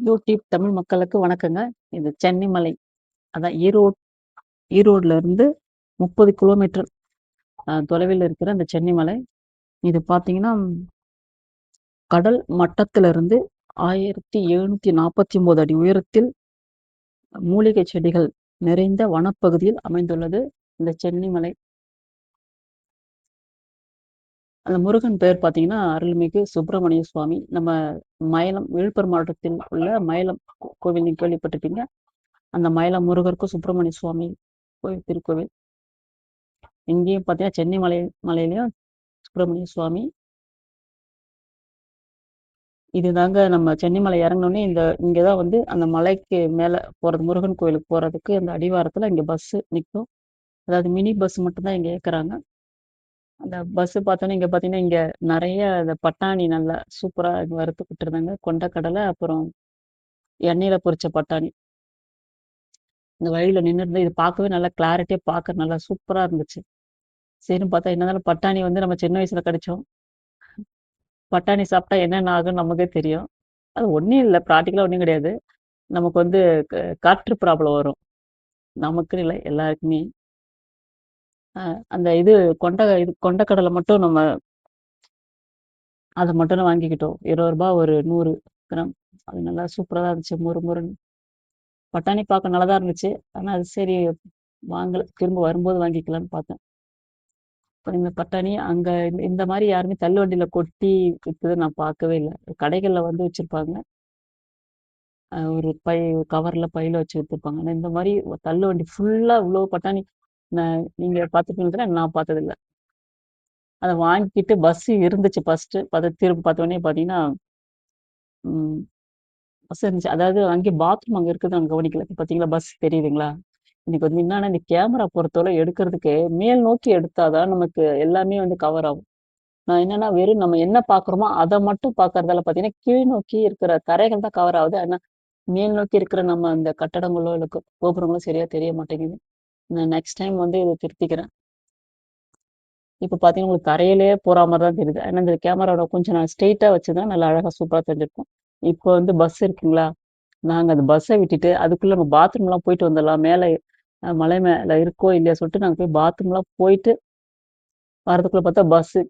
YouTube Tamil மக்களுக்கு வணக்கங்க. இது சென்னிமலை. அதான் ஈரோட்ல இருந்து 30 கிலோமீட்டர் தொலைவில் இருக்கிற அந்த சென்னிமலை. இது பார்த்தீங்கன்னா, கடல் மட்டத்திலிருந்து 1749 அடி உயரத்தில் மூலிகை செடிகள் நிறைந்த வனப்பகுதியில் அமைந்துள்ளது இந்த சென்னிமலை. அந்த முருகன் பேர் பார்த்தீங்கன்னா, அருள்மிகு சுப்பிரமணிய சுவாமி. நம்ம மயிலம் விழுப்புரம் மாவட்டத்தில் உள்ள மயிலம் கோவில் நீங்க கேள்விப்பட்டிருப்பீங்க. அந்த மயிலம் முருகருக்கும் சுப்பிரமணிய சுவாமி கோயில் திருக்கோவில். இங்கேயும் பார்த்தீங்கன்னா, மலையிலயும் சுப்பிரமணிய சுவாமி. இதுதாங்க நம்ம சென்னிமலை இறங்குனோனே இங்க தான் வந்து அந்த மலைக்கு மேல போறது முருகன் கோயிலுக்கு போறதுக்கு அந்த அடிவாரத்துல இங்க பஸ் நிக்கும். அதாவது மினி பஸ் மட்டும் தான் இங்க இயக்குறாங்க. அந்த பஸ் பார்த்தோன்னே இங்க பார்த்தீங்கன்னா, இங்க நெறைய இந்த பட்டாணி நல்லா சூப்பரா வறுத்து குடுத்துருந்தாங்க. கொண்டைக்கடலை, அப்புறம் எண்ணெயில பொரிச்ச பட்டாணி. இந்த வழியில நின்னுருந்து இது பார்க்கவே நல்லா கிளாரிட்டியா பார்க்க நல்லா சூப்பரா இருந்துச்சு. சரின்னு பார்த்தா என்னதாலும் பட்டாணி வந்து நம்ம சின்ன வயசுல கடிச்சோம். பட்டாணி சாப்பிட்டா என்னென்ன ஆகும்னு நமக்கே தெரியும். அது ஒண்ணும் இல்ல. பிராக்டிகலா ஒண்ணும் கிடையாது. நமக்கு வந்து காற்று ப்ராப்ளம் வரும். நமக்குன்னு இல்ல, எல்லாருக்குமே. அ அந்த கொண்ட கடலை மட்டும் அத மட்டும் வாங்கிக்கிட்டோம். ரூ. 20 ஒரு 100 கிராம். அது நல்லா சூப்பரா தான் இருந்துச்சு. மொறு மொறுன்னு. பட்டாணி பார்க்க நல்லா தான் இருந்துச்சு. ஆனா அது சரி வாங்கல. திரும்ப வரும்போது வாங்கிக்கலான்னு பார்த்தேன். இப்ப இந்த பட்டாணி அங்க இந்த மாரி யாருமே தள்ளுவண்டியில கொட்டி வித்தத நான் பார்க்கவே இல்ல. கடைகள்ல வந்து வச்சிருப்பாங்க. ஒரு கவர்ல பையில வச்சு வித்துருப்பாங்க. ஆனா இந்த மாரி தள்ளுவண்டி ஃபுல்லா இவ்ளோ பட்டாணி நீங்க பார்த்துருப்பீங்கன்னு நான் பார்த்ததில்ல. அத வாங்கிட்டு பஸ் இருந்துச்சு ஃபர்ஸ்ட்டு. திரும்ப பார்த்தோனே பார்த்தீங்கன்னா, ம் பஸ் இருந்துச்சு. அதாவது அங்கே பாத்ரூம் அங்க இருக்குது நான் கவனிக்கல. இப்ப பார்த்தீங்களா பஸ் தெரியுதுங்களா? எனக்கு வந்து என்னன்னா, இந்த கேமரா பொறுத்தவரை எடுக்கிறதுக்கு மேல் நோக்கி எடுத்தா தான் நமக்கு எல்லாமே வந்து கவர் ஆகும். நான் என்னன்னா, வெறும் நம்ம என்ன பார்க்குறோமோ, அத மட்டும் பார்க்கறதால பார்த்தீங்கன்னா, கீழ் நோக்கி இருக்கிற தரைகள் தான் கவர் ஆகுது. ஆனா, மேல் நோக்கி இருக்கிற நம்ம அந்த கட்டடங்களோ, இல்ல கோபுரங்களோ சரியா தெரிய மாட்டேங்குது. நான் நெக்ஸ்ட் டைம் வந்து இத திருத்திக்கிறேன். இப்ப பார்த்தீங்கன்னா, உங்களுக்கு தரையிலேயே போற மாரி தான் தெரியுது. ஏன்னா, இந்த கேமராவோட கொஞ்சம் நான் ஸ்ட்ரெய்ட்டா வச்சிருந்தா நல்லா அழகா சூப்பரா தெரிஞ்சிருக்கும். இப்போ வந்து பஸ் இருக்குங்களா, நாங்க அந்த பஸ்ஸ விட்டுட்டு அதுக்குள்ள நம்ம பாத்ரூம்லாம் போயிட்டு வந்துடலாம். மேல மலை மேல இருக்கோ இல்லையா சொல்லிட்டு நாங்க போய் பாத்ரூம்லாம் போயிட்டு வரதுக்குள்ள பார்த்தா பஸ்ஸு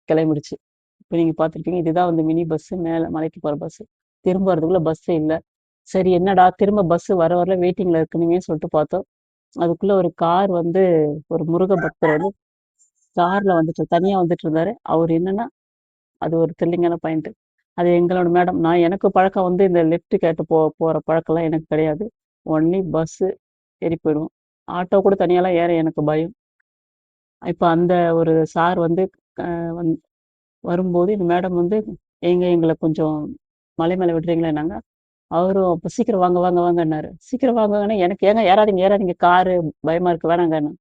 கிளம்பிடுச்சு. இப்ப நீங்க பார்த்துருப்பீங்க. இதுதான் வந்து மினி பஸ் மேல மலைக்கு போற பஸ். திரும்ப வரதுக்குள்ள பஸ்ஸே இல்ல. சரி என்னடா திரும்ப பஸ் வர வரல வெயிட்டிங்ல இருக்கணுமே சொல்லிட்டு பார்த்தோம். அதுக்குள்ள ஒரு கார் வந்து ஒரு முருக பக்தர் வந்து கார்ல வந்துட்டு தனியா வந்துட்டு இருந்தாரு. அவரு என்னன்னா, அது ஒரு த்ரில்லிங்கான பாயிண்ட். அது எங்களோட மேடம். எனக்கு பழக்கம் வந்து இந்த லிஃப்ட் கேட்டு போற பழக்கம்லாம் எனக்கு கிடையாது. ஒன்லி பஸ்ஸு ஏறி போயிடுவோம். ஆட்டோ கூட தனியாலாம் ஏற எனக்கு பயம். இப்ப அந்த ஒரு சார் வந்து அ வந் வரும்போது இந்த மேடம் வந்து, எங்கள கொஞ்சம் மலை மேல விடுறீங்களான்னாங்க. அவரும் அப்ப சீக்கிரம் வாங்க, வாங்க, வாங்கன்னாரு. சீக்கிரம் வாங்க வாங்கன்னா, எனக்கு ஏங்க ஏறாதீங்க, ஏறாதீங்க காரு பயமா இருக்கு வேணாங்கன்னு.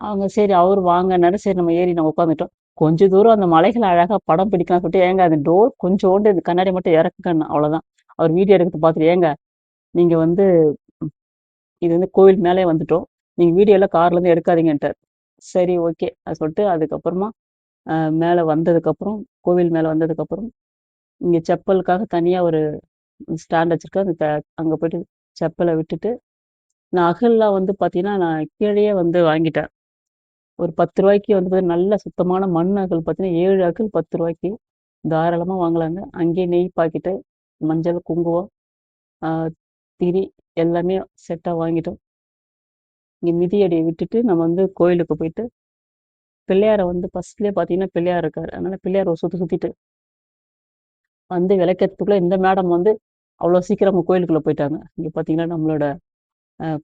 அவங்க சரி அவரு வாங்கன்னாரு. சரி நம்ம ஏறி நம்ம உட்காந்துட்டோம். கொஞ்ச தூரம் அந்த மலைகள அழகா படம் பிடிக்கலாம்னு சொல்லிட்டு, ஏங்க அந்த டோர் கொஞ்சோண்டு இந்த கண்ணாடி மட்டும் இறக்குங்கன்னேன். அவ்வளோதான். அவர் வீடியோ எடுக்கிறத பார்த்துட்டு, ஏங்க நீங்க வந்து இது வந்து கோவில் மேலயே வந்துட்டோம். நீங்க வீடியோலாம் கார்லேருந்து எடுக்காதீங்கன்ட்டாரு. சரி ஓகே. சொல்லிட்டு அதுக்கப்புறமா அ மேல வந்ததுக்கப்புறம், கோவில் மேல வந்ததுக்கப்புறம், இங்க செப்பலுக்காக தனியா ஒரு ஸ்டாண்ட் வச்சிருக்கேன். அங்க போயிட்டு செப்பல விட்டுட்டு, நான் அகல்லாம் வந்து பார்த்தீங்கன்னா, நான் கீழயே வந்து வாங்கிட்டேன். ஒரு ரூ. 10க்கு வந்து பார்த்தீங்கன்னா, நல்ல சுத்தமான மண் அகல் பார்த்தீங்கன்னா, 7 அகல் ரூ. 10 தாராளமா வாங்கலாங்க. அங்கேயே நெய் பாக்கெட்டு, மஞ்சள், குங்குமம், ஆ திரி எல்லாமே செட்டா வாங்கிட்டோம். இங்க மிதியடிய விட்டுட்டு நம்ம வந்து கோயிலுக்கு போயிட்டு, பிள்ளையார வந்து ஃபர்ஸ்ட்லயே பார்த்தீங்கன்னா, பிள்ளையார் இருக்காரு. அதனால பிள்ளையார ஒரு சுத்து சுத்திட்டு வந்து விளக்கேத்துறதுக்குள்ள இந்த மேடம் வந்து அவ்வளோ சீக்கிரம் கோயிலுக்குள்ள போயிட்டாங்க. இங்க பார்த்தீங்கன்னா, நம்மளோட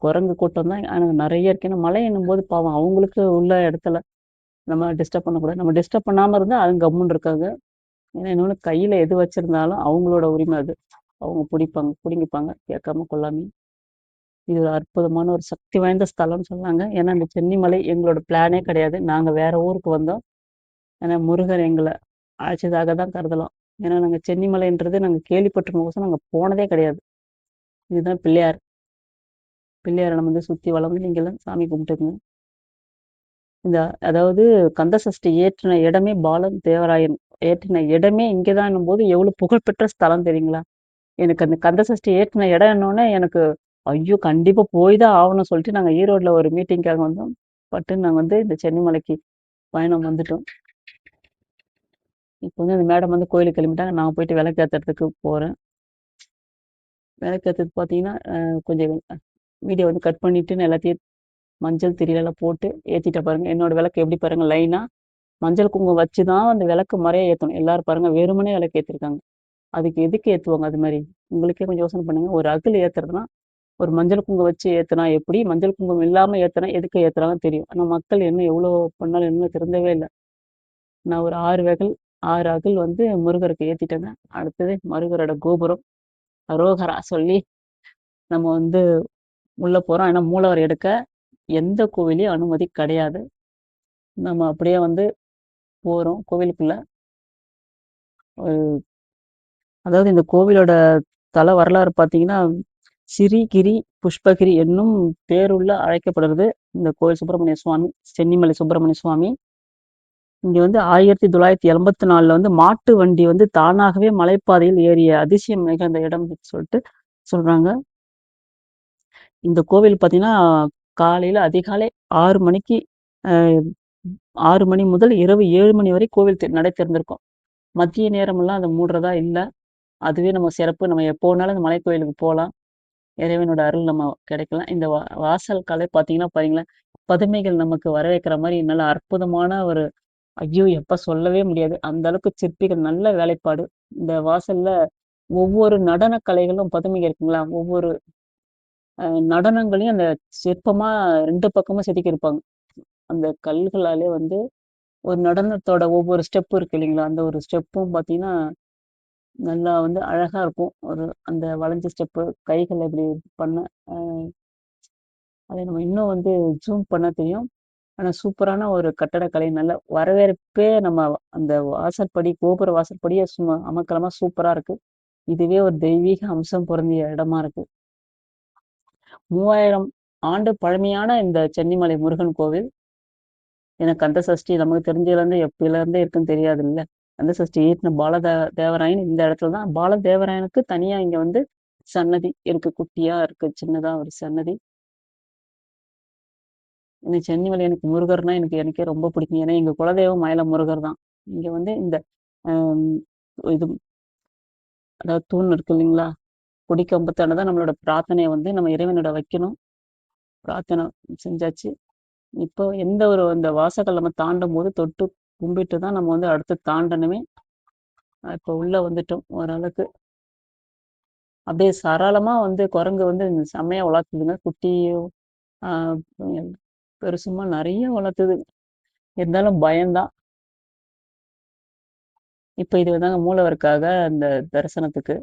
குரங்கு கூட்டம் தான். ஆனா நெறைய இருக்கு. ஏன்னா மழைன்னும்போது பாவம் அவங்களுக்கு உள்ள இடத்துல நம்ம டிஸ்டர்ப் பண்ணக்கூடாது. நம்ம டிஸ்டர்ப் பண்ணாம இருந்தா அதுங்க கம்முன்னு இருக்காங்க. ஏன்னா இன்னொன்னு கையில எது வச்சிருந்தாலும் அவங்களோட உரிமை அது. அவங்க புடுங்கிப்பாங்க கேட்காம கொள்ளாம. இது ஒரு அற்புதமான ஒரு சக்தி வாய்ந்த ஸ்தலம்னு சொன்னாங்க. ஏன்னா இந்த சென்னிமலை எங்களோட பிளானே கிடையாது. நாங்க வேற ஊருக்கு வந்தோம். ஏன்னா முருகர் எங்கள அழைச்சதாக தான் கருதலாம். ஏன்னா நாங்க சென்னிமலைன்றது நாங்க கேள்விப்பட்டிருக்கோம் நாங்க போனதே கிடையாது. இதுதான் பிள்ளையார். பிள்ளையார நம்ம வந்து சுத்தி வளம் நீங்கலாம் சாமி கும்பிட்டுக்கங்க. இந்த அதாவது கந்த சஷ்டி ஏற்றின இடமே பாலன் தேவராயன். ஏற்றின இடமே இங்கதான்னும் போது எவ்வளவு புகழ்பெற்ற ஸ்தலம் தெரியுங்களா? எனக்கு அந்த கந்த சஷ்டி ஏற்றின இடம்னோனே எனக்கு ஐயோ! கண்டிப்பா போய் தான் ஆவணும்னு சொல்லிட்டு நாங்க ஈரோட்ல ஒரு மீட்டிங்க்காக வந்தோம். பட்டுன்னு நாங்க வந்து இந்த சென்னிமலைக்கு பயணம் வந்துட்டோம். இப்போ வந்து அந்த மேடம் வந்து கோயிலுக்கு கிளம்பிட்டாங்க. நான் போயிட்டு விளக்கேத்துறதுக்கு போறேன். விளக்கேத்துறது பார்த்தீங்கன்னா, கொஞ்சம் வீடியோ வந்து கட் பண்ணிட்டு நான் எல்லாத்தையும் மஞ்சள் திரியெல்லாம் போட்டு ஏத்திட்டேன் பாருங்க. என்னோட விளக்கு எப்படி பாருங்க லைனா மஞ்சள் குங்குமம் வச்சு தான் அந்த விளக்கு மறைய ஏத்தணும். எல்லாரும் பாருங்க வெறுமனே விளக்கு ஏத்திருக்காங்க. அதுக்கு எதுக்கு ஏத்துவாங்க அது மாரி? உங்களுக்கே கொஞ்சம் யோசனை பண்ணுங்க. ஒரு அகல் ஏத்துறதுன்னா, ஒரு மஞ்சள் குங்குமம் வச்சு ஏத்துனா எப்படி? மஞ்சள் குங்குமம் இல்லாம ஏத்துனா எதுக்கு ஏத்துறாங்கன்னு தெரியும். ஆனா மக்கள் என்ன எவ்வளோ பண்ணாலும் இன்னும் திருந்தவே இல்ல. நான் ஒரு 6 அகல் வந்து முருகருக்கு ஏத்திட்டேங்க. அடுத்தது முருகரோட கோபுரம், அரோகரா சொல்லி நம்ம வந்து உள்ள போறோம். ஆனா மூலவர் எடுக்க எந்த கோவில்லயும் அனுமதி கிடையாது. நம்ம அப்படியே வந்து போறோம் கோவிலுக்குள்ள. அ அதாவது இந்த கோவிலோட தல வரலாறு பார்த்தீங்கன்னா, சிரிகிரி, புஷ்பகிரி என்னும் பேருள்ள அழைக்கப்படுறது இந்த கோயில் சுப்பிரமணிய சுவாமி, சென்னிமலை சுப்பிரமணிய சுவாமி. இங்க வந்து 1984ல வந்து மாட்டு வண்டி வந்து தானாகவே மலைப்பாதையில் ஏறிய அதிசயம் மிகுந்த இடம் சொல்லிட்டு சொல்றாங்க. இந்த கோவில் பார்த்தீங்கன்னா, காலையில அதிகாலை 6 மணிக்கு அ 6 மணி முதல் இரவு 7 மணி வரை கோவில் நடை திறந்திருக்கும். மதிய நேரமெல்லாம் அத மூடுறதா இல்ல. அதுவே நம்ம சிறப்பு. நம்ம எப்போ வேணாலும் இந்த மலைக்கோயிலுக்கு போலாம். இறைவனோட அருள் நம்ம கிடைக்கலாம். இந்த வாசல் கலை பார்த்தீங்கன்னா பாருங்களேன், பதுமைகள் நமக்கு வரவேற்கிற மாரி நல்ல அற்புதமான ஒரு ஐயோ! எப்ப சொல்லவே முடியாது. அந்த அளவுக்கு சிற்பிகள் நல்ல வேலைப்பாடு. இந்த வாசல்ல ஒவ்வொரு நடன கலைகளும் பதுமைகள் இருக்குங்களா, ஒவ்வொரு நடனங்களையும் அந்த சிற்பமா 2 பக்கமும் செதுக்கியிருப்பாங்க. அந்த கல்களாலே வந்து ஒரு நடனத்தோட ஒவ்வொரு ஸ்டெப் இருக்கு இல்லைங்களா, அந்த ஒரு ஸ்டெப்பும் பார்த்தீங்கன்னா, நல்லா வந்து அழகா இருக்கும். ஒரு அந்த வளைஞ்ச ஸ்டெப்பு, கைகள இப்படி பண்ண அ அதை நம்ம இன்னும் வந்து ஜூம் பண்ணா தெரியும். ஆனா சூப்பரான ஒரு கட்டடக்கலை. நல்ல வரவேற்பே நம்ம அந்த வாசற்படி, கோபுர வாசற்படியே சும்மா அமர்க்களமா சூப்பரா இருக்கு. இதுவே ஒரு தெய்வீக அம்சம் பொருந்திய இடமா இருக்கு. 3000 ஆண்டு பழமையான இந்த சென்னிமலை முருகன் கோவில். ஏன்னா கந்த சஷ்டி நமக்கு தெரிஞ்சதுலேருந்து எப்பயிலேருந்தே இருக்குன்னு தெரியாதுல்ல. கந்த சஷ்டி ஏத்துன தேவராயன் இந்த இடத்துல தான் தேவராயனுக்கு தனியா இங்க வந்து சன்னதி இருக்கு. குட்டியா இருக்கு. சின்னதா ஒரு சன்னதி. எனக்கு சென்னிமலை எனக்கு முருகர்னா எனக்கே ரொம்ப பிடிக்கும். ஏன்னா எங்க குலதெய்வம் மயில முருகர் தான். இங்க வந்து இந்த அம் இது அதாவது தூண் இருக்கு இல்லைங்களா? கொடி கம்பத்தாண்ட தான் நம்மளோட பிரார்த்தனைய வந்து நம்ம இறைவனிடம் வைக்கணும். பிரார்த்தனை செஞ்சாச்சு. இப்போ எந்த ஒரு அந்த வாசல்ல நம்ம தாண்டும்போது தொட்டு கும்பிட்டு தான் நம்ம வந்து அடுத்து தாண்டணுமே. இப்போ உள்ள வந்துட்டோம் ஓரளவுக்கு. அப்படியே சரளமா வந்து குரங்கு வந்து செம்மையா உலாத்துதுங்க. குட்டியும், ஆ பெருசுமா நெறைய வளர்த்துது. இருந்தாலும் பயம்தான். இப்ப இது தாங்க மூலவருக்காக அந்த தரிசனத்துக்கு.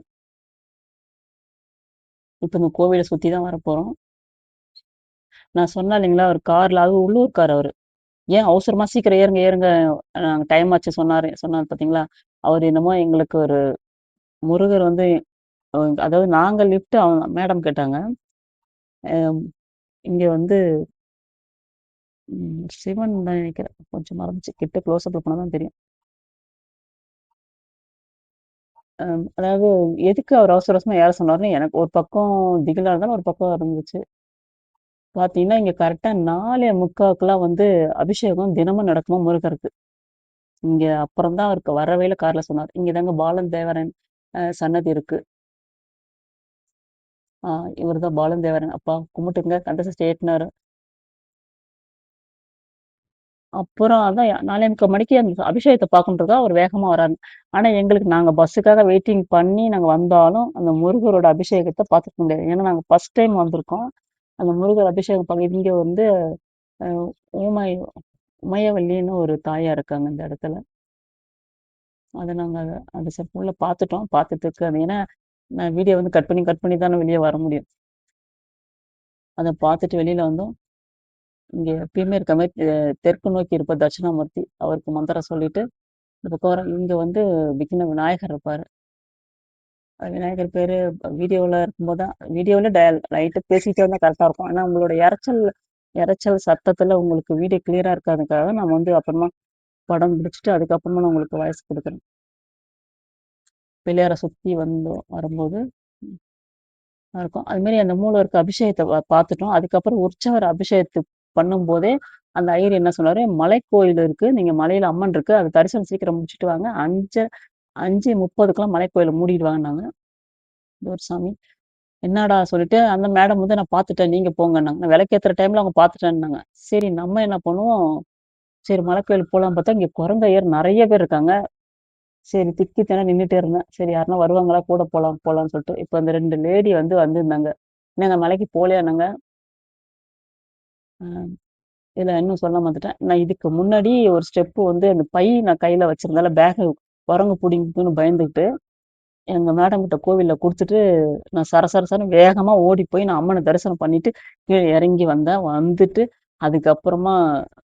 இப்ப இந்த கோவில சுத்தி தான் வரப்போறோம். நான் சொன்னேன் இல்லைங்களா, ஒரு கார்ல அது உள்ளூர்க்காரு அவரு. ஏன் அவசரமா சீக்கிரம் ஏறுங்க, ஏறுங்க. டைம் ஆச்சு சொன்னாரு பார்த்தீங்களா? அவரு என்னமோ எங்களுக்கு ஒரு முருகர் வந்து அதாவது நாங்க லிஃப்ட் அவங்க மேடம் கேட்டாங்க. அ இங்க வந்து சிவன் தான் நெனைக்கிறேன். கொஞ்சம் மறந்துச்சு. கிட்ட க்ளோஸ் அப்ல போனா தான் தெரியும். அதாவது எதுக்கு அவர் அவசர அவசரமா ஏற சொன்னாருன்னு எனக்கு ஒரு பக்கம் திகிலா இருந்தாலும், ஒரு பக்கம் இருந்துச்சு. பார்த்தீங்கன்னா, இங்க கரெக்ட்டா 4:45க்குலாம் வந்து அபிஷேகம் தினமும் நடக்குமாம் முருகருக்கு. இங்க அப்புறம் தான் அவருக்கு வர வழியில கார்ல சொன்னாரு. இங்க தாங்க பாலன் தேவரன் சன்னதி இருக்கு. ஆ இவரு தான் பாலன் தேவரன். அப்பா கும்பிட்டுங்க கந்த சஷ்டி ஏத்துனாரு. அப்புறம் அதான் 4:45 மணிக்கு அந்த அபிஷேகத்த பார்க்கணுன்றதுக்காக அவரு வேகமா வராரு. ஆனா எங்களுக்கு நாங்க பஸ்ஸுக்காக வெயிட்டிங் பண்ணி நாங்க வந்தாலும், அந்த முருகரோட அபிஷேகத்த பார்த்துருக்க முடியாது. ஏன்னா நாங்க ஃபர்ஸ்ட் டைம் வந்திருக்கோம். அந்த முருகர் அபிஷேகம் இங்க வந்து அ ஊமை உமையவல்லின்னு ஒரு தாயார் இருக்காங்க இந்த இடத்துல. அத நாங்க அந்த உள்ள பார்த்துட்டோம். பார்த்துட்டு அது ஏன்னா நான் வீடியோ வந்து கட் பண்ணி தானே வெளிய வர முடியும். அத பார்த்துட்டு வெளியில வந்தோம். இங்க எப்பயுமே இருக்க மாரி தெற்கு நோக்கி இருப்பார் தட்சிணாமூர்த்தி. அவருக்கு மந்திரம் சொல்லிட்டு, இந்த பக்கம் இங்க வந்து விக்ன விநாயகர் இருப்பாரு. விநாயகர் பேரு வீடியோல இருக்கும்போது தான் வீடியோல லைட்டா பேசிட்டே வந்தா கரெக்ட்டா இருக்கும். ஆனா உங்களோட இரைச்சல் சத்தத்துல உங்களுக்கு வீடியோ கிளியரா இருக்காதுக்காக நம்ம வந்து அப்புறமா படம் பிடிச்சிட்டு அதுக்கப்புறமா நான் உங்களுக்கு வாய்ஸ் குடுக்குறேன். பிள்ளையார சுத்தி வந்து வரும்போது இருக்கும். அதுமாரி அந்த மூலவருக்கு அபிஷேகத்த பார்த்துட்டோம். அதுக்கப்புறம் உற்சவர் அபிஷேகத்துக்கு பண்ணும்போதே, அந்த ஐயர் என்ன சொன்னாரு, "மலைக்கோயில் இருக்கு. நீங்க மலையில அம்மன் இருக்கு. அது தரிசனம் சீக்கிரம் முடிச்சுட்டு வாங்க. 5:30க்கெல்லாம் மலைக்கோயில மூடிடுவாங்கன்னாங்க." இது ஒரு சாமி. என்னடா சொல்லிட்டு, அந்த மேடம் வந்து நான் பார்த்துட்டேன். நீங்க போங்கன்னாங்க. நான் விளக்கேத்துற டைம்ல அவங்க பார்த்துட்டேன்னாங்க. சரி நம்ம என்ன பண்ணுவோம், சரி மலைக்கோயிலுக்கு போலான்னு பார்த்தா, இங்க குரங்கையர் நெறைய பேர் இருக்காங்க. சரி திக்கி திணறி நின்னுட்டே இருந்தேன். சரி யாருன்னா வருவாங்களா? கூட போலாம் போலான்னு சொல்லிட்டு. இப்ப அந்த 2 லேடி வந்து வந்திருந்தாங்க. "என்னங்க மலைக்கு போலையான்னாங்க?" அ இல்ல இன்னும் சொல்ல மறந்துட்டேன். நான் இதுக்கு முன்னாடி ஒரு ஸ்டெப்பு வந்து அந்த பை நான் கையில வச்சிருந்தேன்ல, பேக்க குரங்கு புடிங்குதுன்னு பயந்துகிட்டு, எங்க மேடம் கிட்ட கோவில்ல குடுத்துட்டு, நான் சர சர சரன்னு வேகமா ஓடி போய் நான் அம்மன தரிசனம் பண்ணிட்டு, கீழ இறங்கி வந்தேன். வந்துட்டு, அதுக்கப்புறமா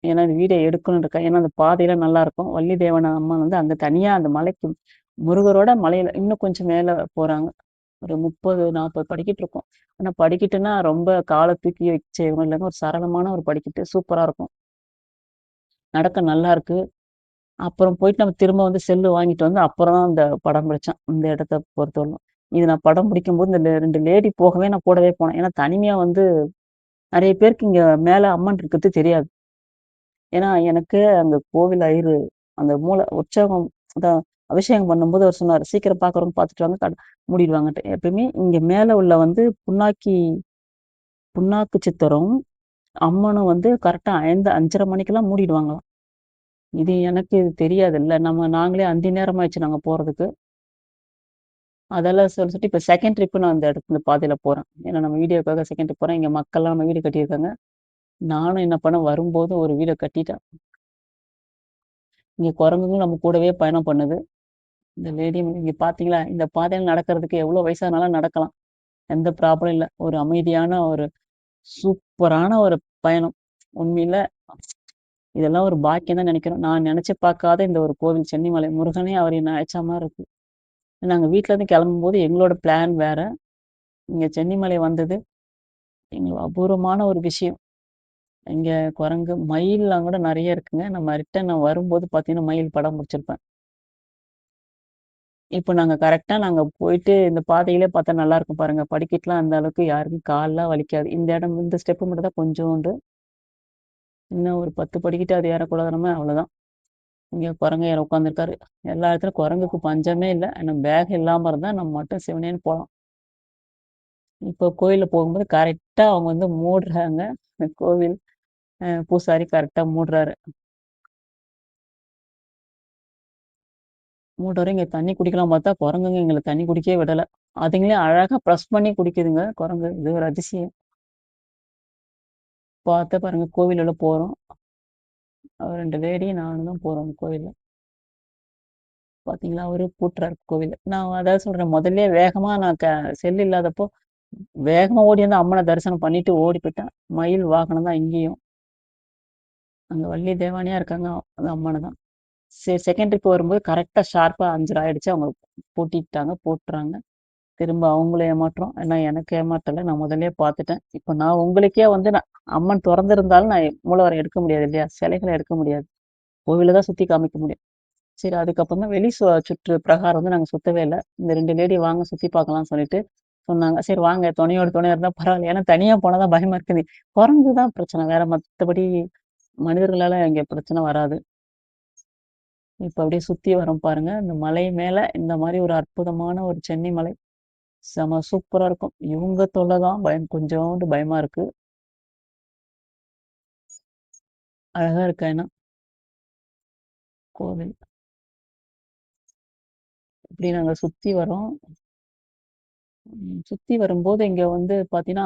ஏன்னா இந்த வீடியோ எடுக்கணும்னு இருக்கேன். ஏன்னா அந்த பாதைலாம் நல்லாருக்கும். வள்ளி தெய்வானை அம்மன் வந்து அங்க தனியா அந்த மலைக்கு முருகரோட மலையில இன்னும் கொஞ்சம் மேல போறாங்க. ஒரு 30, 40 படிக்கட்டு இருக்கும். ஆனா படிக்கட்டுன்னா ரொம்ப கால தூக்கி வச்சு இல்லங்க ஒரு சரளமான ஒரு படிக்கட்டு. சூப்பரா இருக்கும். நடக்க நல்லாருக்கு. அப்புறம் போயிட்டு நம்ம திரும்ப வந்து செல்லு வாங்கிட்டு வந்து, அப்புறம் தான் அந்த படம் பிடிச்சேன். இந்த இடத்த பொறுத்தவரைக்கும். இது நான் படம் பிடிக்கும்போது இந்த 2 லேடி போகவே நான் கூடவே போனேன். ஏன்னா தனிமையா வந்து நெறைய பேருக்கு இங்க மேல அம்மன் இருக்கிறது தெரியாது. ஏன்னா எனக்கு அங்க கோவில் ஐயரு அந்த உற்சவம் அதான் அபிஷேகம் பண்ணும்போது அவர் சொன்னாரு, "சீக்கிரம் பார்க்குறவங்க பார்த்துட்டு வாங்க. மூடிடுவாங்கன்ட்டு." எப்பயுமே இங்க மேல உள்ள வந்து புண்ணாக்கு சித்தரும், அம்மனும் வந்து கரெக்ட்டா 5:30 மணிக்கெல்லாம் மூடிடுவாங்களாம். இது எனக்கு தெரியாதுல்ல. நாங்களே அந்தி நேரமாயிடுச்சு நாங்க போறதுக்கு. அதெல்லாம் சொல்லிட்டு இப்ப செகண்ட் ட்ரிப் நான் இந்த பாதையில போறேன். ஏன்னா நம்ம வீடியோக்காக செகண்ட் ட்ரிப் போறேன். இங்க மக்கள்லாம் நம்ம வீடு கட்டியிருக்காங்க. நானும் என்ன பண்ணேன், வரும்போது ஒரு வீட கட்டிட்டேன். இங்க குரங்குகளும் நம்ம கூடவே பயணம் பண்ணுது. இந்த லேடி இங்க பார்த்தீங்களா, இந்த பாதையில நடக்கிறதுக்கு எவ்வளோ வயசானாலும் நடக்கலாம். எந்த ப்ராப்ளம் இல்ல. ஒரு அமைதியான ஒரு சூப்பரான ஒரு பயணம். உண்மையில இதெல்லாம் ஒரு பாக்கியம் தான் நெனைக்கிறோம். நான் நெனச்சு பார்க்காத இந்த ஒரு கோவில் சென்னிமலை முருகனே அவர் என்ன அழைச்ச மாரி இருக்கு. நாங்க வீட்லருந்து கெளம்பும்போது எங்களோட பிளான் வேற. இங்க சென்னிமலை வந்தது எங்களுக்கு அபூர்வமான ஒரு விஷயம். இங்க குரங்கு, மயில்லாம் கூட நெறைய இருக்குங்க. நம்ம ரிட்டர்ன் நான் வரும்போது பார்த்தீங்கன்னா, மயில் படம் புடிச்சிருப்பேன். இப்ப நாங்க போயிட்டு இந்த பாதையிலே பார்த்தா நல்லாருக்கும் பாருங்க. படிக்கட்டுலாம் அந்த அளவுக்கு யாருக்கும் கால்லாம் வலிக்காது. இந்த ஸ்டெப் மட்டும் தான் கொஞ்சோண்டு. இன்னும் ஒரு 10 படிக்கட்டு அது ஏறக்கூடாது நம்ம அவ்வளோதான். இங்க குரங்கையர் உட்காந்துருக்காரு. எல்லா இடத்துலயும் குரங்குக்கு பஞ்சமே இல்ல. ஆனா பேக் இல்லாம இருந்தா நம்ம மட்டும் சிவனேன்னு போலாம். இப்போ கோயில்ல போகும்போது கரெக்ட்டா அவங்க வந்து மூடுறாங்க. கோவில் பூசாரி கரெக்ட்டா மூடுறாரு. மூடுறாரு. இங்க தண்ணி குடிக்கலாம் பார்த்தா குரங்குங்க எங்கள தண்ணி குடிக்கவே விடல. அதுங்களே அழகா பிரஸ் பண்ணி குடிக்குதுங்க குரங்கு. இது ஒரு அதிசயம். பார்த்தா பாருங்க கோவில் உள்ள போறோம். 2 லேடி நானும் தான் போறோம் கோவில்ல. பார்த்தீங்களா, அவரு பூட்டுறாரு கோவில. நான் அதான் சொல்றேன் முதல்லயே வேகமா நான் செல் இல்லாதப்போ வேகமா ஓடி வந்து அம்மன தரிசனம் பண்ணிட்டு ஓடி போயிட்டேன். மயில் வாகனம் தான் இங்கேயும். அங்க வள்ளி தெய்வானையா இருக்காங்க. அது அம்மன தான். சரி செகண்ட் ட்ரிப் வரும்போது கரெக்ட்டா ஷார்ப்பா 5:30 ஆயிடுச்சு. அவங்க பூட்டிட்டாங்க, பூட்டுறாங்க. திரும்ப அவங்கள ஏமாற்றம். ஏன்னா எனக்கு ஏமாத்தல. நான் முதல்லயே பார்த்துட்டேன். இப்ப நான் உங்களுக்கே வந்து அம்மன் தொறந்திருந்தாலும் நான் மூலவர எடுக்க முடியாது இல்லையா? சிலைகள எடுக்க முடியாது. கோவில தான் சுத்தி காமிக்க முடியும். சரி அதுக்கப்புறம் தான் வெளி சுற்று பிரகாரம் வந்து நாங்க சுத்தவே இல்ல. இந்த 2 லேடி வாங்க சுத்தி பார்க்கலாம்னு சொல்லிட்டு சொன்னாங்க. சரி வாங்க துணையா இருந்தா பரவாயில்ல. ஏன்னா தனியா போனா தான் பயமா இருக்குது. குரங்கு தான் பிரச்சனை. வேற மத்தபடி மனிதர்களால இங்க பிரச்சனை வராது. இப்ப அப்படியே சுத்தி வரோம் பாருங்க. இந்த மலை மேல இந்த மாரி ஒரு அற்புதமான ஒரு சென்னி மலை. செம சூப்பரா இருக்கும். இவங்க தொல்ல தான் கொஞ்சோண்டு பயமா இருக்கு. அழகா இருக்கு ஆனா கோவில். இப்படி நாங்க சுத்தி வரோம். சுத்தி வரும்போது இங்க வந்து பார்த்தீங்கன்னா,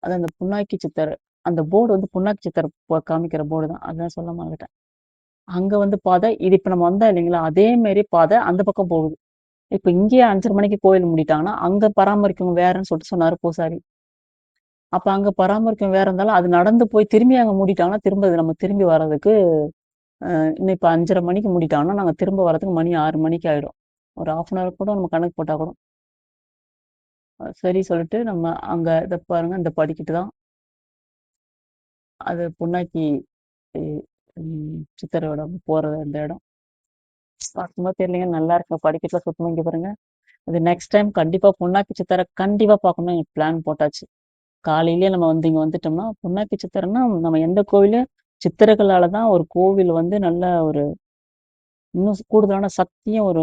அது அந்த புண்ணாக்கி சித்தர் அந்த போர்டு வந்து புண்ணாக்கு சித்தர் காமிக்கிற போர்டு தான். அதான் சொல்ல மறந்துட்டேன். அங்க வந்து பாதை இது இப்ப நம்ம வந்தோம் இல்லைங்களா? அதே மாரி பாதை அந்த பக்கம் போகுது. இப்ப இங்கேயே 5:30 மணிக்கு கோயில் மூடிட்டாங்கன்னா, அங்க பராமரிக்கவங்க வேறன்னு சொல்லிட்டு சொன்னாரு பூசாரி. அப்ப அங்க பராமரிக்கவங்க வேற இருந்தாலும், அது நடந்து போய் திரும்பி அங்க மூடிட்டாங்கன்னா, திரும்ப அது நம்ம திரும்பி வர்றதுக்கு இன்னும் இப்ப 5:30 மணிக்கு மூடிட்டாங்கன்னா, நாங்க திரும்ப வர்றதுக்கு மணி 6 மணிக்கு ஆயிடும். ஒரு 1/2 அன் ஹவர் கூட நம்ம கணக்கு போட்டா கூட. சரி சொல்லிட்டு நம்ம அங்க இத பாருங்க இந்த படிக்கட்டு தான். அது பொள்ளாச்சி சித்தரோட போற அந்த இடம். பார்க்கும்போது தெரியலங்க நல்லா இருக்கு. படிக்கட்டுல சுத்தமா இங்க பாருங்க. அது நெக்ஸ்ட் டைம் கண்டிப்பா பொள்ளாச்சி சித்தர கண்டிப்பா பார்க்கணும்னு எனக்கு பிளான் போட்டாச்சு. காலையிலேயே நம்ம வந்து இங்க வந்துட்டோம்னா, பொள்ளாச்சி சித்தர்னா நம்ம எந்த கோவிலும் சித்தர்களால தான் ஒரு கோவில் வந்து நல்ல ஒரு இன்னும் கூடுதலான சக்தியும் ஒரு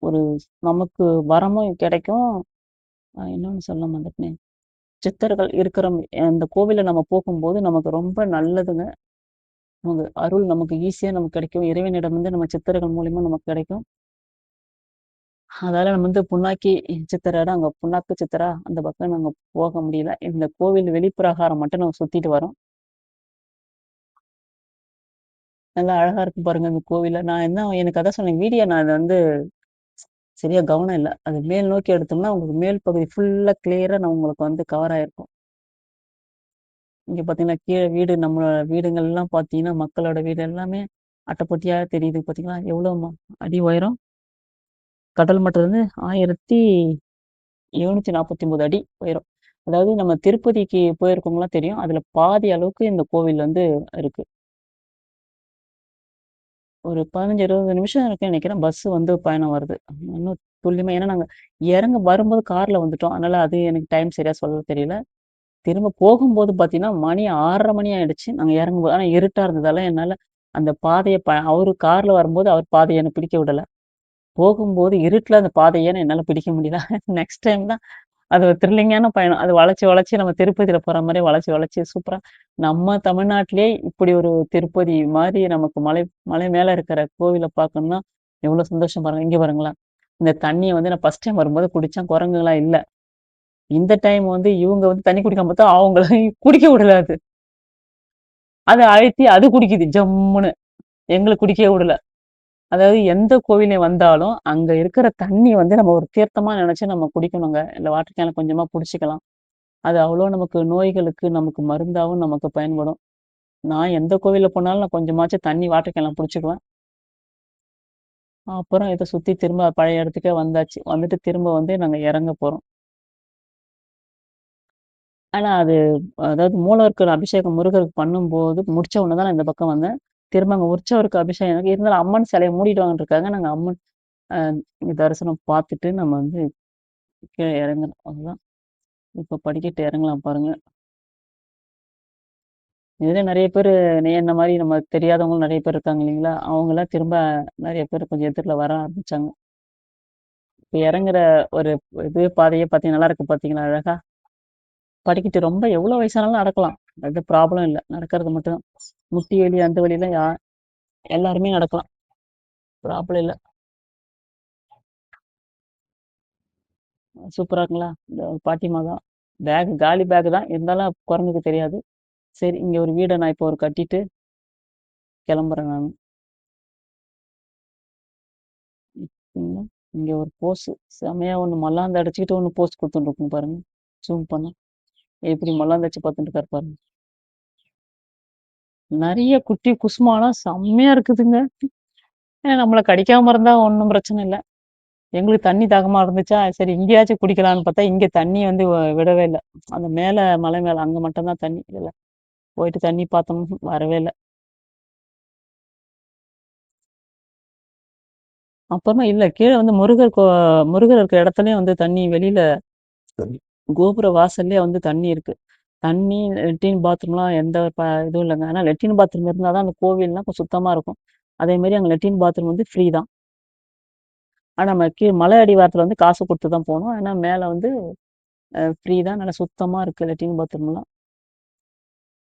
ஒரு நமக்கு வரமும் கிடைக்கும். இன்னொன்னு சொல்ல மறந்துட்டேனே. சித்தர்கள் இருக்கிற அந்த கோவில்ல நம்ம போகும்போது நமக்கு ரொம்ப நல்லதுங்க. நமக்கு அருள் நமக்கு ஈஸியா நமக்கு கிடைக்கும். இறைவனிடம் வந்து நம்ம சித்தர்கள் மூலியமா நமக்கு கிடைக்கும். அதால நம்ம வந்து புண்ணாக்கி சித்தரோட அங்க புண்ணாக்கு சித்தரா அந்த பக்கம் நாங்க போக முடியல. இந்த கோவில் வெளிப்பிரகாரம் மட்டும் நாங்க சுத்திட்டு வரோம். நல்லா அழகா இருக்கும் பாருங்க இந்த கோவில்ல. நான் என்ன எனக்கு அதான் சொன்னேன் வீடியோ நான் அத வந்து சரியா கவனம் இல்ல. அது மேல் நோக்கி எடுத்தோம்னா, உங்களுக்கு மேல் பகுதி ஃபுல்லா கிளியரா நான் உங்களுக்கு வந்து கவர் ஆயிருக்கும். இங்க பார்த்தீங்கன்னா, கீழ வீடு நம்மளோட வீடுங்கள்லாம் பார்த்தீங்கன்னா, மக்களோட வீடு எல்லாமே அட்டைப்பொட்டியா தெரியுது பார்த்தீங்களா? எவ்வளோ அடி உயரம்? கடல் மட்டத்திலருந்து 1749 அடி உயரம். அதாவது நம்ம திருப்பதிக்கு போயிருக்கவங்கலாம் தெரியும். அதுல பாதி அளவுக்கு இந்த கோவில் வந்து இருக்கு. ஒரு 15, 20 நிமிஷம் இருக்குன்னு நெனைக்கிறேன். பஸ் வந்து பயணம் வருது. இன்னும் துல்லியமா ஏன்னா நாங்க இறங்க வரும்போது கார்ல வந்துட்டோம். அதனால அது எனக்கு டைம் சரியா சொல்ல தெரியல. திரும்ப போகும்போது பார்த்தீங்கன்னா, மணி 6:30 மணி ஆயிடுச்சு. நாங்க இறங்கும்போது. ஆனா இருட்டா இருந்ததால என்னால அந்த பாதைய அவரு கார்ல வரும்போது அவர் பாதைய என்ன பிடிக்க விடல. போகும்போது இருட்டுல அந்த பாதைய என்னால பிடிக்க முடியல. நெக்ஸ்ட் டைம் தான் அது ஒரு த்ரில்லிங்கான பயணம். அது வளைச்சு, வளைச்சு நம்ம திருப்பதியில போற மாரி வளைச்சு, வளைச்சு சூப்பரா நம்ம தமிழ்நாட்டிலேயே இப்படி ஒரு திருப்பதி மாரி நமக்கு மலை மலை மேல இருக்கிற கோவில பார்க்கணும்னா, எவ்வளோ சந்தோஷம் பாருங்க. இங்க பாருங்களேன். இந்த தண்ணிய வந்து நான் ஃபர்ஸ்ட் டைம் வரும்போது குடிச்சேன். குரங்குலாம் இல்ல. இந்த டைம் வந்து இவுங்க வந்து தண்ணி குடிக்காம பார்த்தா அவங்கள குடிக்க விடல அது. அத அழுத்தி அது குடிக்குது ஜம்முன்னு. எங்கள குடிக்கவே விடல. அதாவது எந்த கோவில்ல வந்தாலும், அங்க இருக்கிற தண்ணி வந்து நம்ம ஒரு தீர்த்தமா நெனச்சு நம்ம குடிக்கணுங்க. இல்ல வாட்டர் கேன்ல கொஞ்சமா புடிச்சுக்கலாம். அது அவ்வளோ நமக்கு நோய்களுக்கு நமக்கு மருந்தாவும் நமக்கு பயன்படும். நான் எந்த கோவில்ல போனாலும் நான் கொஞ்சமாச்சும் தண்ணி வாட்டர் கேன்ல புடிச்சுக்குவேன். அப்புறம் இத சுத்தி திரும்ப பழைய இடத்துக்கே வந்தாச்சு. வந்துட்டு திரும்ப வந்து நாங்க இறங்க போறோம். ஆனா அது அதாவது மூலவருக்கு அபிஷேகம் முருகருக்கு பண்ணும்போது முடிச்ச உடனே தான் நான் இந்த பக்கம் வந்தேன். திரும்ப அங்க உற்சவருக்கு அபிஷேகம் எனக்கு இருந்தாலும் அம்மன் சிலைய மூடிடுவாங்கன்னு இருக்காங்க. நாங்க அம்மன் அ தரிசனம் பார்த்துட்டு நம்ம வந்து கீழ இறங்கணும். அதுதான். இப்ப படிக்கட்டு இறங்கலாம் பாருங்க. இதுல நெறைய பேரு என்ன மாரி நம்ம தெரியாதவங்களும் நெறைய பேர் இருக்காங்க இல்லைங்களா? அவங்கலாம் திரும்ப நெறைய பேர் கொஞ்சம் எதிர்ல வர ஆரம்பிச்சாங்க. இப்ப இறங்குற ஒரு பாதையே பார்த்தீங்கன்னா நல்லா இருக்கு பார்த்தீங்களா அழகா? படிக்கட்டு ரொம்ப எவ்வளோ வயசானாலும் நடக்கலாம். அது ப்ராப்ளம் இல்ல. நடக்கிறது மட்டும் தான். முட்டி வலி, அந்த வலிலாம் எல்லாருமே நடக்கலாம். ப்ராப்ளம் இல்ல. சூப்பரா இருக்குங்களா? இந்த பாட்டிமா தான். காலி பேக் தான். இருந்தாலும் குரங்குக்கு தெரியாது. சரி, இங்க ஒரு வீட நான் இப்போ ஒரு கட்டிட்டு கிளம்புறேன் நானு. ம். இங்க ஒரு போஸ் செமையா ஒண்ணு மல்லாந்து அடிச்சுக்கிட்டு ஒண்ணு போஸ் குடுத்துட்டு இருக்கும் பாருங்க. ஜூம் பண்ணா. எப்படி மல்லாந்து அடிச்சு பார்த்துட்டு இருக்காரு பாருங்க. நெறைய குட்டி குசுமாலாம் செம்மையா இருக்குதுங்க. நம்மள கடிக்காம இருந்தா ஒண்ணும் பிரச்சனை இல்ல. எங்களுக்கு தண்ணி தாகமா இருந்துச்சா, சரி இங்கேயாச்சும் குடிக்கலான்னு பார்த்தா, இங்க தண்ணி வந்து விடவே இல்ல. அந்த மேல மலை மேல அங்க மட்டும் தான் தண்ணி. இல்ல போயிட்டு தண்ணி பார்த்தோம், வரவே இல்ல. அப்புறமா இல்ல கீழ வந்து முருகர் இருக்கிற இடத்துலயும் வந்து தண்ணி வெளியில கோபுர வாசல்லயே வந்து தண்ணி இருக்கு. தண்ணி, லெட்ரின் பாத்ரூம்லாம் எந்த இதுவும் இல்லங்க. ஆனா லெட்ரின் பாத்ரூம் இருந்தா தான் அந்த கோவில்லாம் கொஞ்சம் சுத்தமா இருக்கும். அதே மாரி அங்க லெட்ரின் பாத்ரூம் வந்து ஃப்ரீ தான். ஆனா நம்ம மலை அடிவாரத்துல வந்து காசு குடுத்து தான் போணும். ஆனா மேல வந்து ஃப்ரீ தான். நல்லா சுத்தமா இருக்கு லெட்ரின் பாத்ரூம்லாம்.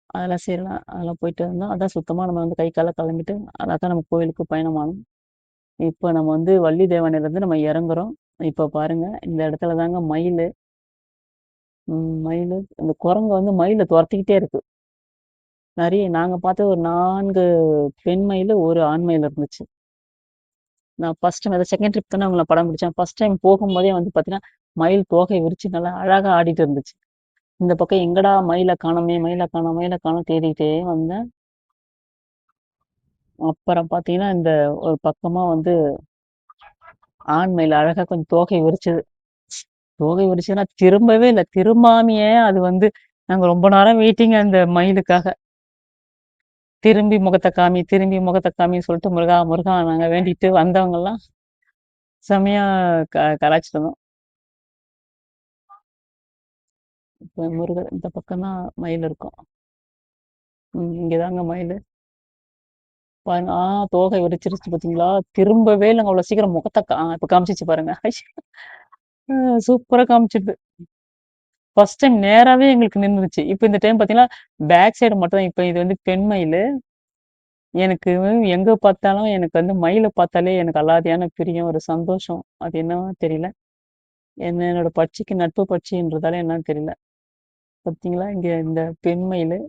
அதெல்லாம் செய்யலாம். அதெல்லாம் போயிட்டு வந்தோம். அதான் சுத்தமா நம்ம வந்து கை கால்லாம் கழுவிட்டு, அதான் நம்ம கோயிலுக்கு பயணமானோம். இப்ப நம்ம வந்து வள்ளி தேவானையிலருந்து நம்ம இறங்குறோம். இப்ப பாருங்க, இந்த இடத்துல தாங்க மயிலு, மயிலு இந்த குரங்கு வந்து மயில தொரத்திக்கிட்டே இருக்கு. நெறைய நாங்க பார்த்த ஒரு 4 பெண் மயிலு, 1 ஆண் மயில் இருந்துச்சு. நான் ஃபர்ஸ்ட் டைம் அதான் செகண்ட் ட்ரிப் தானே உங்கள படம் பிடிச்சேன். ஃபர்ஸ்ட் டைம் போகும்போதே வந்து பார்த்தீங்கன்னா, மயில் தோகைய விரிச்சு நல்லா அழகா ஆடிட்டு இருந்துச்சு. இந்த பக்கம் எங்கடா மயில காணோமே, மயில காணோம், மயில காணோம் தேடிட்டே வந்தேன். அப்புறம் பார்த்தீங்கன்னா, இந்த ஒரு பக்கமா வந்து ஆண் மயில் அழகா கொஞ்சம் தோகைய விரிச்சது. தோகை விரிச்சுதுன்னா திரும்பவே இல்ல. திரும்பாமயே அது வந்து நாங்க ரொம்ப நேரம் வெயிட்டிங் அந்த மயிலுக்காக. திரும்பி முகத்த காமி, திரும்பி முகத்த காமின்னு சொல்லிட்டு முருகா, முருகா நாங்க வேண்டிட்டு வந்தவங்கலாம் செம்மையா கலாய்ச்சிட்டு இருந்தோம். இப்ப முருகர் இந்த பக்கம் தான் மயில் இருக்கும். இங்கதாங்க மயிலு. பாருங்க. தோகை விரிச்சிருச்சு பார்த்தீங்களா? திரும்பவே இல்லங்க அவ்வளோ சீக்கிரம் முகத்த இப்ப காமிச்சிச்சு பாருங்க. சூப்பரா காமிச்சுது. ஃபர்ஸ்ட் டைம் நேராவே எங்களுக்கு நின்னுருச்சு. இப்ப இந்த டைம் பார்த்தீங்கன்னா, பேக் சைடு மட்டும் தான். இப்ப இது வந்து பெண் மயிலு. எனக்கு எங்க பார்த்தாலும் எனக்கு வந்து மயில பார்த்தாலே எனக்கு அலாதியான பிரியம், ஒரு சந்தோஷம். அது என்னவோ தெரியல. என்னோட பட்சிக்கு நட்பு பட்சின்றதால என்னன்னு தெரியல. பார்த்தீங்களா? இங்க இந்த பெண் மயிலு.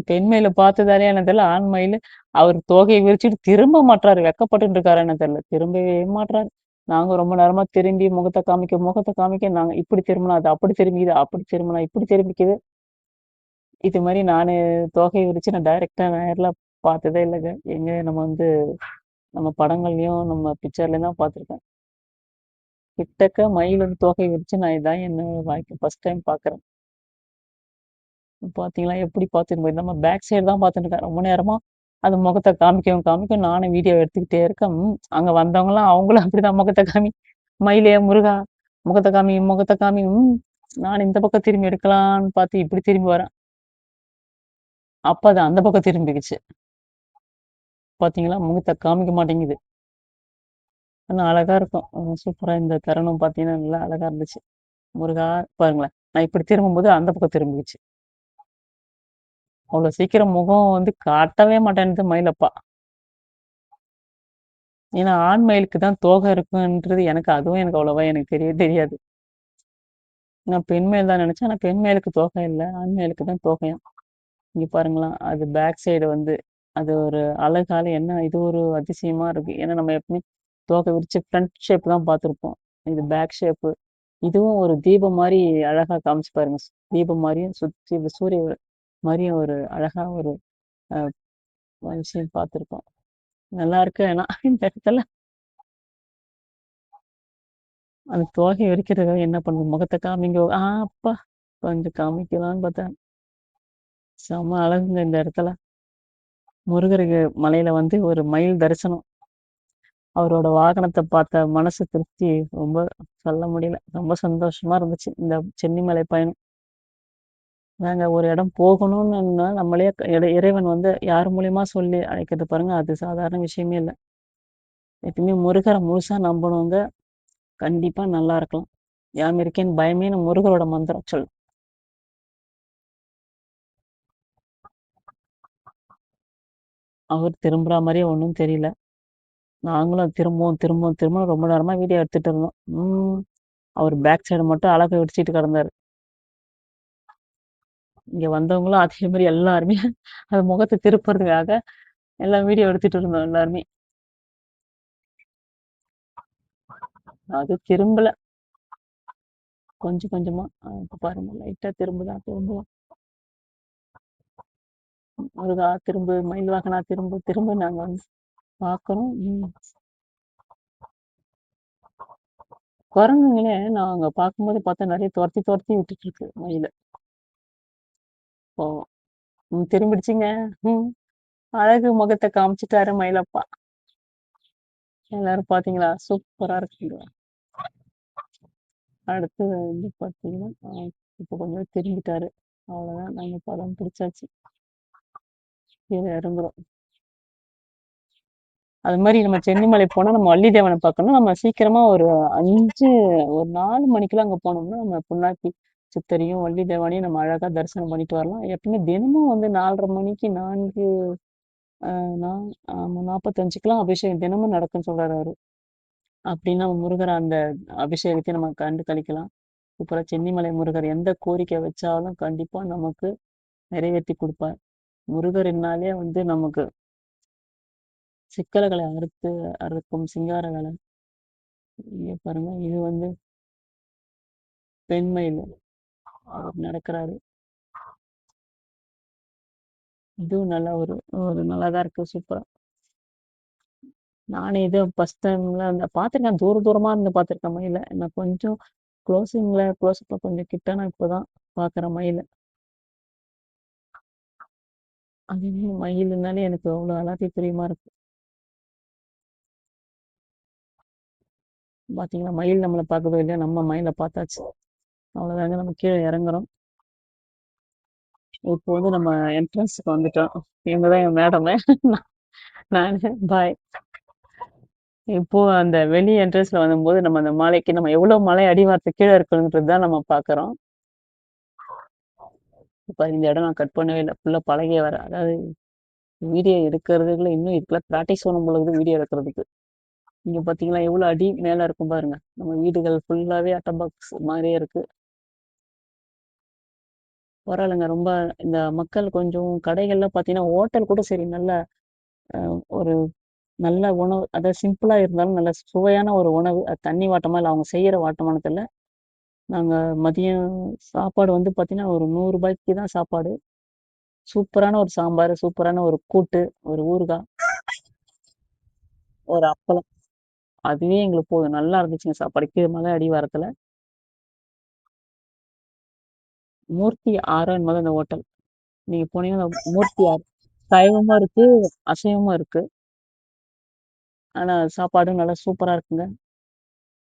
பெண் மயில பார்த்ததாலயா என்னன்னு தெரியல. ஆண் மயிலு அவர் தோகையை விரிச்சுட்டு திரும்ப மாட்றாரு. வெட்கப்பட்டுட்டு இருக்காரா என்னன்னு தெரியல. திரும்பவே மாட்றாரு. நாங்க ரொம்ப நேரமா திரும்பி முகத்த காமிக்க நாங்க இப்படி திரும்பினா அது அப்படி திரும்பிக்குது, அப்படி திரும்பினா இப்படி திரும்பிக்குது. இது மாரி நானு தோகைய விரிச்சு நான் டைரக்ட்டா நேர்ல பார்த்ததே இல்லங்க. எங்க நம்ம வந்து நம்ம படங்கள்லயும், நம்ம பிக்சர்லயும் தான் பார்த்துருக்கேன். கிட்டக்க மயில் வந்து தோகை விரிச்சு நான் இதான் என்ன வாழ்க்கை ஃபர்ஸ்ட் டைம் பார்க்குறேன். பார்த்தீங்களா? எப்படி பார்த்துட்டு போய் நம்ம பேக் சைடு தான் பார்த்துட்டு இருக்கேன். ரொம்ப நேரமா அது முகத்த காமிக்கவும் நானும் வீடியோ எடுத்துக்கிட்டே இருக்கேன். அங்க வந்தவங்கலாம் அவங்களும் அப்படிதான் முகத்த காமி, மயிலே முருகா முகத்த காமி நான் இந்த பக்கம் திரும்பி எடுக்கலான்னு பார்த்து இப்படி திரும்பி வரேன். அப்ப அது அந்த பக்கம் திரும்பிக்கிச்சு. பார்த்தீங்களா? முகத்த காமிக்க மாட்டேங்குது. ஆனா அழகா இருக்கும். சூப்பரா இந்த தருணம் பார்த்தீங்கன்னா, நல்லா அழகா இருந்துச்சு. முருகா பாருங்களேன். நான் இப்படி திரும்பும்போது அந்த பக்கம் திரும்பிக்கிச்சு. அவ்வளோ சீக்கிரம் முகம் வந்து காட்டவே மாட்டேன்து மயிலப்பா. ஏன்னா, ஆண் மயிலுக்கு தான் தோகை இருக்குன்றது எனக்கு அவ்வளவா எனக்கு தெரியவே தெரியாது. நான் பெண் மயில் தான் நெனச்சேன். ஆனா பெண் மயிலுக்கு தோகை இல்ல. ஆண் மயிலுக்கு தான் தோகையாம். இங்க பாருங்களேன். அது பேக் சைடு வந்து அது ஒரு அழகால என்ன இது ஒரு அதிசயமா இருக்கு. ஏன்னா நம்ம எப்பவுமே தோகை விரிச்சு ஃப்ரண்ட் ஷேப் தான் பார்த்துருப்போம். இது பேக் ஷேப்பு. இதுவும் ஒரு தீபம் மாரி அழகா காமிச்சு பாருங்க. தீபம் மாரியும் சுத்தி சூரிய மாரியும் ஒரு அழகா ஒரு அ விஷயம் பார்த்துருக்கோம். நல்லா இருக்கு ஆனா இந்த இடத்துல அந்த தோகைய விரிக்கிறதுக்காக என்ன பண்ணும்? முகத்த காமிங்க. அப்பா! கொஞ்சம் காமிக்கலான்னு பார்த்தேன். செம்ம அழகுங்க இந்த இடத்துல. முருகருக்கு மலையில வந்து ஒரு மயில் தரிசனம். அவரோட வாகனத்த பார்த்த மனசு திருப்தி ரொம்ப சொல்ல முடியல. ரொம்ப சந்தோஷமா இருந்துச்சு. இந்த சென்னிமலை பயணம். நாங்க ஒரு இடம் போகணும்னுன்னா, நம்மளே இறைவன் வந்து யார் மூலியமா சொல்லி அழைக்கிறது பாருங்க. அது சாதாரண விஷயமே இல்ல. எப்பயுமே முருகர முழுசா நம்பணுங்க. கண்டிப்பா நல்லா இருக்கலாம். யாம் இருக்கேன் பயமேன்னு முருகரோட மந்திரம் சொல்லு. அவர் திரும்புறா மாரியே ஒண்ணும் தெரியல. நாங்களும் திரும்பவும் ரொம்ப நேரமா வீடியோ எடுத்துட்டு இருந்தோம். அவர் பேக் சைடு மட்டும் அழகா விரிச்சிட்டு கிடந்தாரு. இங்க வந்தவங்களும் அதே மாரி எல்லாருமே அது முகத்த திருப்புறதுக்காக எல்லாம் வீடியோ எடுத்துட்டு இருந்தோம் எல்லாருமே. அது திரும்பல. கொஞ்சம் கொஞ்சமா. இப்ப பாருங்க லைட்டா திரும்புதா. முருகா திரும்பு, மயில் வாகனா திரும்பு, திரும்பு நாங்க வந்து பார்க்குறோம். குரங்குங்களே நாங்க பார்க்கும்போது பார்த்தா நெறைய தொரத்தி தொரத்தி விட்டுட்டு இருக்கு மயில. பாவம். திரும்பிடுச்சுங்க. ம். அழகு முகத்த காமிச்சுட்டாரு மயிலப்பா. எல்லாரும் பார்த்தீங்களா? சூப்பரா இருக்குங்க. அடுத்து வந்து பார்த்தீங்கன்னா, இப்போ கொஞ்சம் திரும்பிட்டாரு. அவ்வளோதான் நாங்க படம் பிடிச்சாச்சு. கீழ இறங்குறோம். அது மாரி நம்ம சென்னிமலை போனா நம்ம வள்ளிதேவன பார்க்கணும். நம்ம சீக்கிரமா ஒரு 5 ஒரு 4 மணிக்கெல்லாம் அங்க போனோம்னா, நம்ம பொள்ளாச்சி சித்தரையும், வள்ளிதேவனையும் நம்ம அழகா தரிசனம் பண்ணிட்டு வரலாம். எப்பவுமே தினமும் வந்து 4:30 மணிக்கு 4 அ நா ஆமா 45க்கெல்லாம் அபிஷேகம் தினமும் நடக்கும்ன்னு சொல்றாரு அவரு. அப்டின்னா முருகர் அந்த அபிஷேகத்தையும் நம்ம கண்டு களிக்கலாம். சூப்பரா சென்னிமலை முருகர் எந்த கோரிக்கை வச்சாலும் கண்டிப்பா நமக்கு நிறைவேத்தி குடுப்பார். முருகர்னாலே வந்து நமக்கு சிக்கல்களை அறுக்கும் சிங்கார வேலன். இங்க பாருங்க இது வந்து பெண்மயில் அவர் நடக்கிறாரு. இதுவும் நல்ல ஒரு ஒரு நல்லாதான் இருக்கு சூப்பரா. நானே இது ஃபர்ஸ்ட் டைம்ல அந்த பார்த்துருக்கேன் தூரமா இருந்து பார்த்துருக்கேன் மயில. நான் கொஞ்சம் க்ளோஸ்அப்ல கொஞ்சம் கிட்ட நான் இப்பதான் பார்க்குறேன் மயில. அது என்னமோ மயிலுனாலே எனக்கு அவ்வளோ எல்லாத்தையும் பிரியமா இருக்கு. பாத்தீங்களா, மயில் நம்மள பாக்குதோ இல்லையோ, நம்ம மயில பாத்தாச்சு. அவ்வளோதாங்க, நம்ம கீழ இறங்குறோம். இப்போ வந்து நம்ம என்ட்ரன்ஸ்க்கு வந்துட்டோம். இவங்க தான் என் மேடமு. நானு பாய். இப்போ அந்த வெளி என்ட்ரன்ஸ்ல வரும்போது நம்ம அந்த மலைக்கு நம்ம எவ்வளவு மலை அடிவாரத்துக்கு கீழே இருக்குன்றது தான் நம்ம பாக்குறோம். இப்ப இந்த இடம் நான் கட் பண்ணவே இல்லை, ஃபுல்லா பழகிய வர, அதாவது வீடியோ எடுக்கிறதுக்குள்ள இன்னும் இதுக்குள்ள ப்ராக்டிஸ் பண்ணும் பொழுது வீடியோ எடுக்கிறதுக்கு. இங்க பாத்தீங்களா எவ்வளவு அடி மேல இருக்கும் பாருங்க. நம்ம வீடுகள் ஃபுல்லாவே அட்ட பாக்ஸ் மாதிரியே இருக்கு. பரவாயில்லைங்க, ரொம்ப இந்த மக்கள் கொஞ்சம் கடைகள்ல பாத்தீங்கன்னா ஹோட்டல் கூட சரி, நல்ல ஒரு நல்ல உணவு, அதாவது சிம்பிளா இருந்தாலும் நல்ல சுவையான ஒரு உணவு. அது தண்ணி வாட்டமா இல்லை, அவங்க செய்யற வாட்டமானதில்ல. நாங்க மதியம் சாப்பாடு வந்து பாத்தீங்கன்னா ஒரு 100 ரூபாய்க்கு தான் சாப்பாடு. சூப்பரான ஒரு சாம்பார், சூப்பரான ஒரு கூட்டு, ஒரு ஊறுகாய், ஒரு அப்பளம். அதுவே எங்களுக்கு போதும். நல்லா இருந்துச்சுங்க சாப்பாடு. கீழ மலை அடிவாரத்துல. மூர்த்தி ஆரோ என்னமோ தான் அந்த ஹோட்டல். நீங்க போனீங்கன்னா மூர்த்தி ஆறு. சைவமும் இருக்கு, அசைவமும் இருக்கு. ஆனா சாப்பாடும் நல்லா சூப்பரா இருக்குங்க.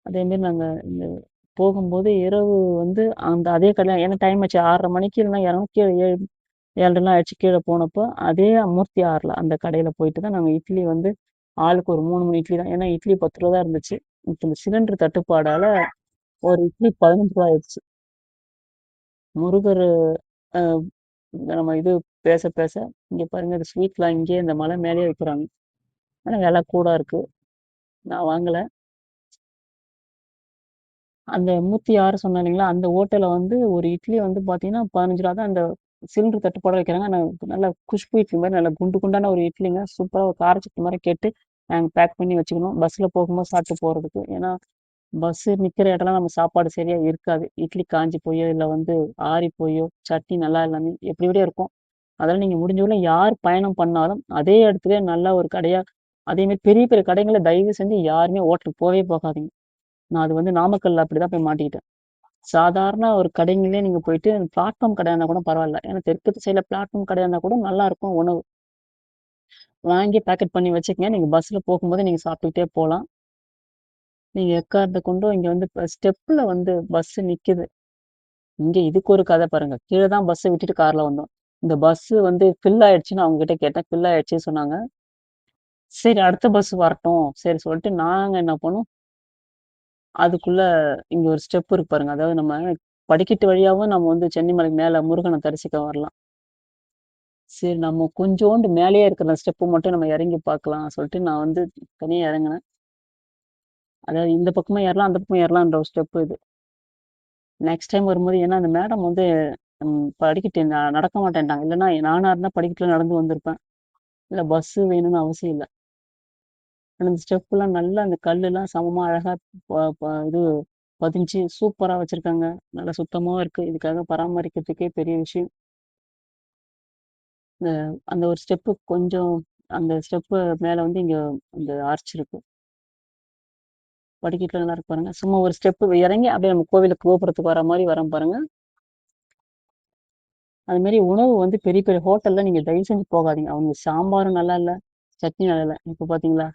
அதே மாரி நாங்க இந்த போகும்போது இரவு வந்து அந்த அதே கடையில, ஏன்னா டைம் ஆச்சு 6:30 மணிக்கு இல்லைன்னா இறங்கும், கீழ 7, 7:30 ஆயிடுச்சு கீழ போனப்போ. அதே மூர்த்தி ஆறுல அந்த கடையில போயிட்டு தான் நாங்க இட்லி வந்து ஆளுக்கு ஒரு 3, 3 இட்லி தான். ஏன்னா இட்லி 10 ரூபா தான் இருந்துச்சு. இப்ப இந்த சிலிண்டர் தட்டுப்பாடால ஒரு இட்லி 15 ரூபா ஆயிடுச்சு. முருகர் அ நம்ம இது பேச பேச இங்க பாருங்க, இந்த ஸ்வீட்லாம் இங்கேயே இந்த மலை மேலேயே விக்கிறாங்க. ஆனா விலை கூட இருக்கு. நான் வாங்கல. அந்த 106 சொன்னேன் இல்லைங்களா, அந்த ஹோட்டல்ல வந்து ஒரு இட்லி வந்து பார்த்தீங்கன்னா, ரூ. 15 தான். அந்த சிலிண்டர் தட்டுப்பாடா வைக்கிறாங்க. ஆனா நல்லா குஷ்பு இட்லி மாரி நல்லா குண்டு குண்டான ஒரு இட்லிங்க. சூப்பரா ஒரு கார சட்னி மாரி கேட்டு, நாங்க பேக் பண்ணி வச்சுக்கணும். பஸ்ல போகும்போது சாப்பிட்டு போறதுக்கு. ஏன்னா, பஸ்ஸு நிக்கிற இடம்லாம் நம்ம சாப்பாடு சரியா இருக்காது. இட்லி காஞ்சு போயோ, இல்ல வந்து ஆறி போயோ, சட்னி நல்லா இல்லாம எப்படி எப்படியோ இருக்கும். அதெல்லாம் நீங்க முடிஞ்ச அளவு யார் பயணம் பண்ணாலும், அதே இடத்துலயே நல்ல ஒரு கடையா, அதே மாரி பெரிய பெரிய கடைங்கள்ல தயவு செஞ்சு யாருமே ஹோட்டலுக்கு போவே போகாதீங்க. நான் அது வந்து நாமக்கல்ல அப்படிதான் போய் மாட்டிக்கிட்டேன். சாதாரண ஒரு கடைங்களே நீங்க போயிட்டு பிளாட்ஃபார்ம் கடையா இருந்தா கூட பரவால்ல. ஏன்னா தெற்கு திசையில பிளாட்ஃபார்ம் கடையா இருந்தா கூட நல்லா இருக்கும் உணவு. வாங்கி பேக்கெட் பண்ணி வச்சுக்கங்க. நீங்க பஸ்ல போகும்போது நீங்க சாப்பிட்டுக்கிட்டே போலாம். நீங்க எக்காரணத்த கொண்டும் இங்க வந்து இப்ப ஸ்டெப்ல வந்து பஸ் நிக்குது. இங்க இதுக்கு ஒரு கதை பாருங்க. கீழ தான் பஸ்ஸ விட்டுட்டு கார்ல வந்தோம். இந்த பஸ் வந்து ஃபில் ஆயிடுச்சுன்னு அவங்க கிட்ட கேட்டேன். ஃபில் ஆயிடுச்சுன்னு சொன்னாங்க. சரி அடுத்த பஸ் வரட்டும். சரி சொல்லிட்டு நாங்க என்ன பண்ணோம், அதுக்குள்ள இங்க ஒரு ஸ்டெப் இருக்கு பாருங்க. அதாவது நம்ம படிக்கட்டு வழியாவும் நம்ம வந்து சென்னிமலைக்கு மேல முருகன தரிசிக்க வரலாம். சரி நம்ம கொஞ்சோண்டு மேலேயே இருக்கிற அந்த ஸ்டெப் மட்டும் நம்ம இறங்கி பார்க்கலாம் சொல்லிட்டு நான் வந்து தனியா இறங்குனேன். அதாவது இந்த பக்கமும் ஏறலாம், அந்த பக்கமும் ஏறலாம்ன்ற ஒரு ஸ்டெப் இது. நெக்ஸ்ட் டைம் வரும்போது, ஏன்னா அந்த மேடம் வந்து படிக்கட்டு நடக்க மாட்டேன்ட்டாங்க. இல்லன்னா நானா இருந்தா படிக்கட்டுல நடந்து வந்திருப்பேன். இல்ல பஸ் வேணும்னு அவசியம் இல்ல. அந்த ஸ்டெப்லாம் நல்லா அந்த கல்லுலாம் சமமா அழகா இது பதிஞ்சு சூப்பரா வச்சிருக்காங்க. நல்லா சுத்தமாவும் இருக்கு. இதுக்காக பராமரிக்கிறதுக்கே பெரிய விஷயம். இந்த அந்த ஒரு ஸ்டெப்பு கொஞ்சம், அந்த ஸ்டெப்பு மேல வந்து இங்க அந்த ஆர்ச் இருக்கு. படிக்கட்டுல நல்லா இருக்கு பாருங்க. சும்மா ஒரு ஸ்டெப்பு இறங்கி அப்படியே நம்ம கோவிலுக்கு கோபுரத்துக்கு வர மாரி வரோம் பாருங்க. அது மாரி உணவு வந்து பெரிய பெரிய ஹோட்டல்ல நீங்க தயவு செஞ்சு போகாதீங்க. அவங்க சாம்பாரும் நல்லா இல்ல, சட்னி நல்லா இல்ல. இப்ப பார்த்தீங்களா?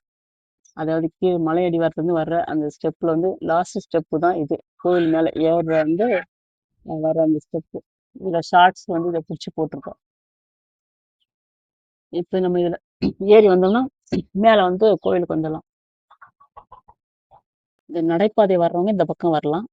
அதாவது கீழ மலை அடிவாரத்துலருந்து வர்ற அந்த ஸ்டெப்ல வந்து லாஸ்ட் ஸ்டெப்பு தான் இது. கோவில் மேல ஏறுற வந்து வர அந்த ஸ்டெப்பு. இதுல ஷார்ட்ஸ் வந்து இத பிரிச்சு போட்டுருக்கோம். இப்ப நம்ம இதுல ஏறி வந்தோம்னா, மேல வந்து கோயிலுக்கு வந்துடலாம். இந்த நடைபாதை வர்றவங்க இந்த பக்கம் வரலாம்.